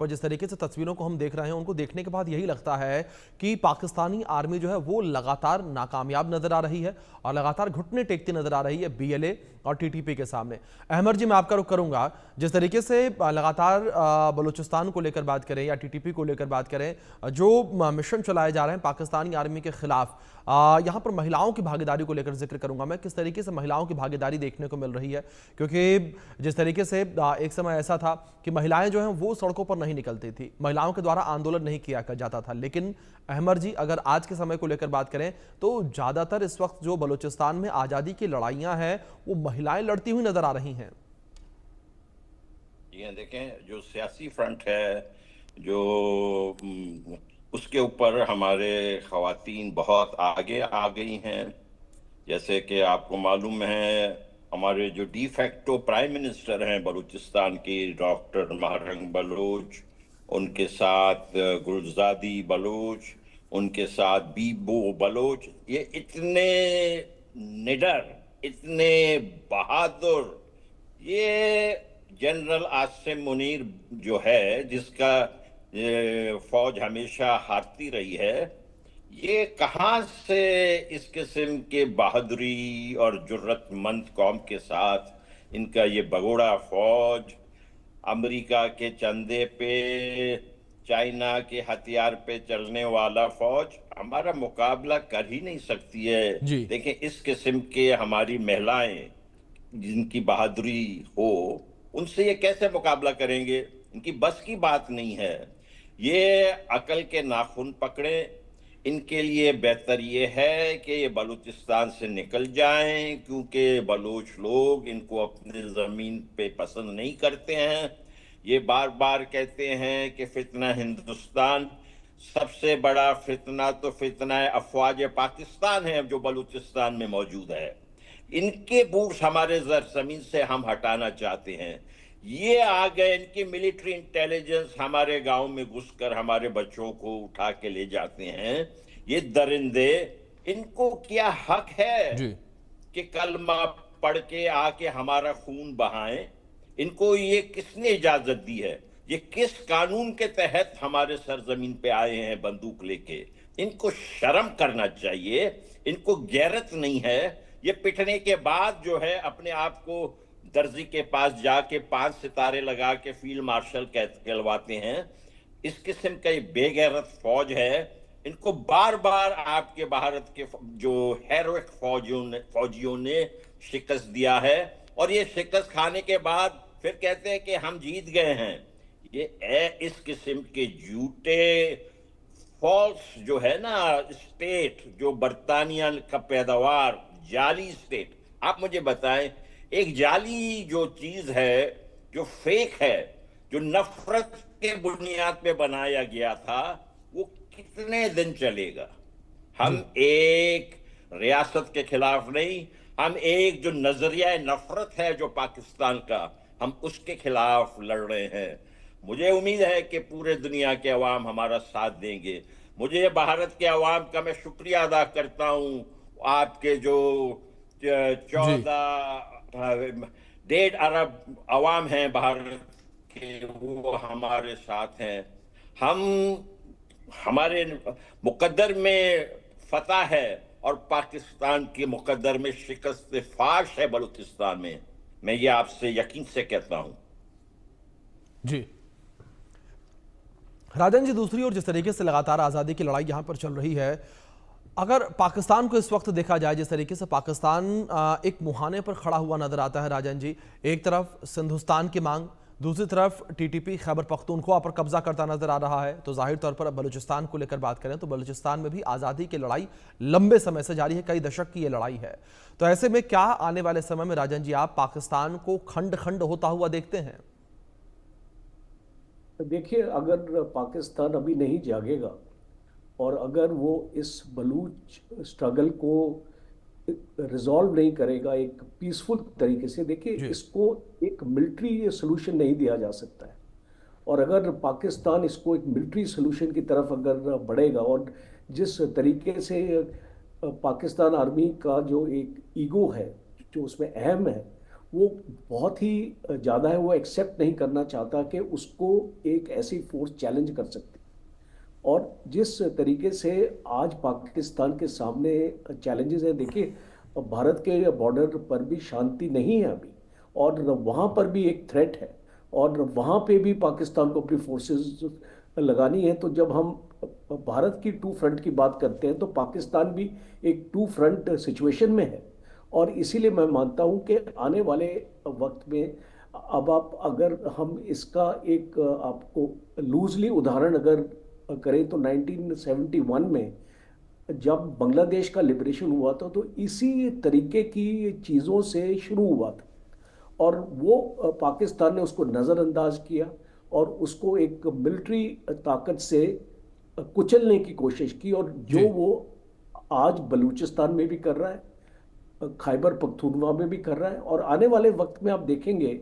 और जिस तरीके से तस्वीरों को हम देख रहे हैं उनको देखने के बाद यही लगता है कि पाकिस्तानी आर्मी जो है वो लगातार नाकामयाब नजर आ रही है और लगातार घुटने टेकती नजर आ रही है बीएलए और टीटीपी के सामने। अहमद जी, मैं आपका रुख करूंगा। जिस तरीके से लगातार बलूचिस्तान को लेकर बात करें या टीटीपी को लेकर बात करें, जो मिशन चलाए जा रहे हैं पाकिस्तानी आर्मी के खिलाफ, यहाँ पर महिलाओं की भागीदारी को लेकर जिक्र करूंगा मैं। किस तरीके से महिलाओं की भागीदारी देखने को मिल रही है, क्योंकि जिस तरीके से एक समय ऐसा था कि महिलाएं जो हैं वो सड़कों पर नहीं निकलती थी, महिलाओं के द्वारा आंदोलन नहीं किया जाता था। लेकिन अहमद जी, अगर आज के समय को लेकर बात करें तो ज्यादातर इस वक्त जो बलूचिस्तान में आजादी की लड़ाइयां हैं वो महिलाएं लड़ती हुई नजर आ रही हैं। ये देखें, जो सियासी फ्रंट है, जो उसके ऊपर हमारे ख़वातीन बहुत आगे आ गई हैं। जैसे कि आपको मालूम है, हमारे जो डी फैक्टो प्राइम मिनिस्टर हैं बलूचिस्तान की, डॉक्टर महरंग बलोच, उनके साथ गुलजादी बलोच, उनके साथ बीबो बलोच, ये इतने निडर, इतने बहादुर, ये जनरल आसिम मुनीर जो है, जिसका फौज हमेशा हारती रही है, ये कहाँ से इस किस्म के बहादुरी और जुर्रतमंद कौम के साथ इनका ये भगोड़ा फौज, अमेरिका के चंदे पे, चाइना के हथियार पे चलने वाला फौज हमारा मुकाबला कर ही नहीं सकती है। जी। देखें, इस किस्म के हमारी महिलाएं जिनकी बहादुरी हो, उनसे ये कैसे मुकाबला करेंगे? इनकी बस की बात नहीं है। ये अकल के नाखून पकड़े। इनके लिए बेहतर ये है कि ये बलूचिस्तान से निकल जाएं, क्योंकि बलूच लोग इनको अपने ज़मीन पे पसंद नहीं करते हैं। ये बार बार कहते हैं कि फितना हिंदुस्तान, सबसे बड़ा फितना तो फितना अफवाज पाकिस्तान है जो बलूचिस्तान में मौजूद है। इनके बूट्स हमारे ज़मीन से हम हटाना चाहते हैं। ये आ गए, इनकी मिलिट्री इंटेलिजेंस हमारे गांव में घुसकर हमारे बच्चों को उठा के ले जाते हैं। ये दरिंदे, इनको क्या हक है जी। कि कलमा पढ़ के आके हमारा खून बहाएं? इनको ये किसने इजाजत दी है? ये किस कानून के तहत हमारे सरजमीन पे आए हैं बंदूक लेके? इनको शर्म करना चाहिए। इनको गैरत नहीं है। ये पिटने के बाद जो है अपने आप को दर्जी के पास जाके 5 सितारे लगा के फील्ड मार्शल कहलवाते हैं। इस किस्म का ये बेगैरत फौज है। इनको बार बार आपके भारत के जो हेरोइक फौजियों ने शिकस्त दिया है, और ये शिकस्त खाने के बाद फिर कहते हैं कि हम जीत गए हैं। ये इस किस्म के झूठे फॉल्स जो है ना स्टेट, जो बरतानिया का पैदावार जाली स्टेट। आप मुझे बताएं, एक जाली जो चीज है, जो फेक है, जो नफरत के बुनियाद पे बनाया गया था, वो कितने दिन चलेगा? हम जी। एक रियासत के खिलाफ नहीं, हम एक जो नजरिया नफरत है जो पाकिस्तान का, हम उसके खिलाफ लड़ रहे हैं। मुझे उम्मीद है कि पूरे दुनिया के अवाम हमारा साथ देंगे। मुझे भारत के अवाम का मैं शुक्रिया अदा करता हूं। आपके जो जी। 1.5 अरब अवाम हैं भारत के, वो हमारे साथ हैं। हम, हमारे मुकद्दर में फतह है और पाकिस्तान के मुकद्दर में शिकस्त फाश है बलूचिस्तान में। मैं ये आपसे यकीन से कहता हूं। जी। राजन जी, दूसरी ओर जिस तरीके से लगातार आज़ादी की लड़ाई यहाँ पर चल रही है, अगर पाकिस्तान को इस वक्त देखा जाए, जिस तरीके से पाकिस्तान एक मुहाने पर खड़ा हुआ नजर आता है राजन जी, एक तरफ सिंधुस्तान की मांग, दूसरी तरफ टीटीपी खैबर पख्तूनख्वा पर कब्जा करता नजर आ रहा है, तो जाहिर तौर पर अब बलूचिस्तान को लेकर बात करें तो बलूचिस्तान में भी आज़ादी की लड़ाई लंबे समय से जारी है, कई दशक की ये लड़ाई है। तो ऐसे में क्या आने वाले समय में राजन जी आप पाकिस्तान को खंड खंड होता हुआ देखते हैं? देखिए, अगर पाकिस्तान अभी नहीं जागेगा और अगर वो इस बलूच स्ट्रगल को रिजॉल्व नहीं करेगा एक पीसफुल तरीके से, देखिए जी। इसको एक मिलिट्री सोल्यूशन नहीं दिया जा सकता है। और अगर पाकिस्तान इसको एक मिलिट्री सोल्यूशन की तरफ अगर बढ़ेगा, और जिस तरीके से पाकिस्तान आर्मी का जो एक ईगो है जो उसमें अहम है, वो बहुत ही ज़्यादा है, वो एक्सेप्ट नहीं करना चाहता कि उसको एक ऐसी फोर्स चैलेंज कर सकती। और जिस तरीके से आज पाकिस्तान के सामने चैलेंजेस हैं, देखिए भारत के बॉर्डर पर भी शांति नहीं है अभी, और वहाँ पर भी एक थ्रेट है, और वहाँ पे भी पाकिस्तान को अपनी फोर्सेस लगानी है। तो जब हम भारत की टू फ्रंट की बात करते हैं तो पाकिस्तान भी एक टू फ्रंट सिचुएशन में है। और इसीलिए मैं मानता हूँ कि आने वाले वक्त में, अब आप अगर हम इसका एक आपको लूजली उदाहरण अगर करें तो 1971 में जब बांग्लादेश का लिबरेशन हुआ था तो इसी तरीके की चीज़ों से शुरू हुआ था, और वो पाकिस्तान ने उसको नज़रअंदाज किया और उसको एक मिलिट्री ताकत से कुचलने की कोशिश की, और जो जी वो आज बलूचिस्तान में भी कर रहा है, खैबर पख्तूनवा में भी कर रहा है, और आने वाले वक्त में आप देखेंगे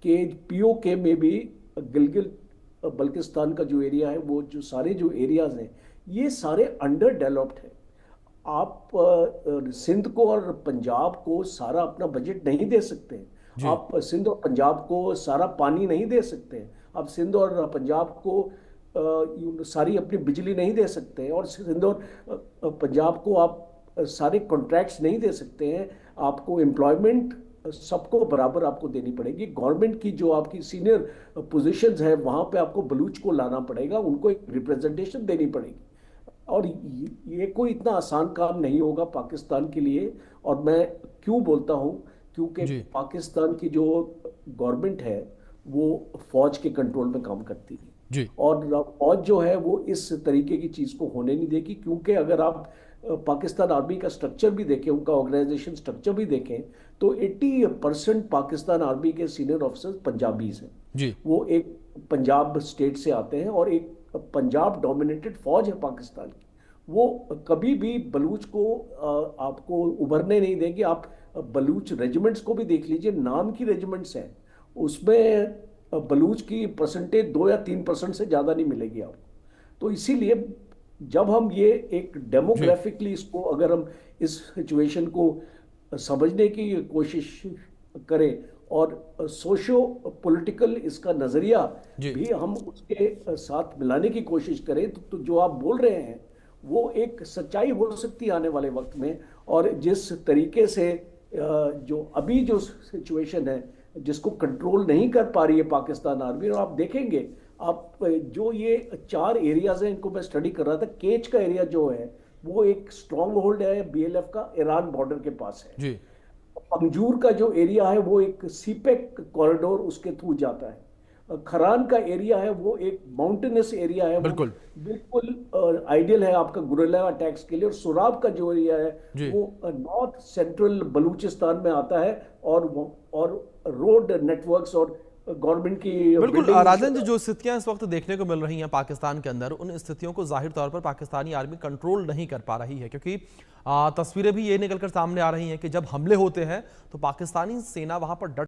कि पीओके में भी गिलगित बल्किस्तान का जो एरिया है, वो जो सारे जो एरियाज हैं ये सारे अंडर डेवलप्ड है। आप सिंध को और पंजाब को सारा अपना बजट नहीं दे सकते। जी आप सिंध और पंजाब को सारा पानी नहीं दे सकते। आप सिंध और पंजाब को सारी अपनी बिजली नहीं दे सकते, और सिंध और पंजाब को आप सारे कॉन्ट्रैक्ट्स नहीं दे सकते हैं। आपको एम्प्लॉयमेंट सबको बराबर आपको देनी पड़ेगी। गवर्नमेंट की जो आपकी सीनियर पोजीशंस है वहाँ पे आपको बलूच को लाना पड़ेगा, उनको एक रिप्रेजेंटेशन देनी पड़ेगी। और ये कोई इतना आसान काम नहीं होगा पाकिस्तान के लिए। और मैं क्यों बोलता हूँ, क्योंकि जी पाकिस्तान की जो गवर्नमेंट है वो फौज के कंट्रोल में काम करती है, जी और फौज जो है वो इस तरीके की चीज को होने नहीं देगी। क्योंकि अगर आप पाकिस्तान आर्मी का स्ट्रक्चर भी देखें, उनका ऑर्गेनाइजेशन स्ट्रक्चर भी देखें, तो 80% पाकिस्तान आर्मी के सीनियर ऑफिसर्स पंजाबीज हैं। जी वो एक पंजाब स्टेट से आते हैं, और एक पंजाब डोमिनेटेड फौज है पाकिस्तान की। वो कभी भी बलूच को आपको उभरने नहीं देंगे। आप बलूच रेजिमेंट्स को भी देख लीजिए, नाम की रेजिमेंट्स हैं, उसमें बलूच की परसेंटेज 2 या 3% से ज़्यादा नहीं मिलेगी आपको। तो इसीलिए जब हम ये एक जी डेमोग्राफिकली इसको अगर हम इस सिचुएशन को समझने की कोशिश करें, और सोशो पॉलिटिकल इसका नज़रिया जी भी हम उसके साथ मिलाने की कोशिश करें, तो जो आप बोल रहे हैं वो एक सच्चाई हो सकती है आने वाले वक्त में। और जिस तरीके से जो अभी जो सिचुएशन है जिसको कंट्रोल नहीं कर पा रही है पाकिस्तान आर्मी, और आप देखेंगे, आप जो ये 4 एरियाज हैं इनको मैं स्टडी कर रहा था। केच का एरिया जो है वो एक स्ट्रॉन्ग होल्ड है बीएलएफ का, ईरान बॉर्डर के पास है। जी पंजूर का जो एरिया है वो एक सीपेक कॉरिडोर उसके थ्रू जाता है। खरान का एरिया है वो एक माउंटेनस एरिया है, वो बिल्कुल बिल्कुल आइडियल है आपका गुरिल्ला अटैक्स के लिए। और सुराब का जो एरिया है जी वो नॉर्थ सेंट्रल बलूचिस्तान में आता है, और रोड नेटवर्क्स और गवर्नमेंट की बिल्कुल बिल्डिंग्स। राजन जी, जो स्थितियां इस वक्त देखने को मिल रही हैं पाकिस्तान के अंदर, उन स्थितियों को जाहिर तौर पर पाकिस्तानी आर्मी कंट्रोल नहीं कर पा रही है, क्योंकि तस्वीरें भी ये निकलकर सामने आ रही हैं कि जब हमले होते हैं तो पाकिस्तानी सेना वहां पर डट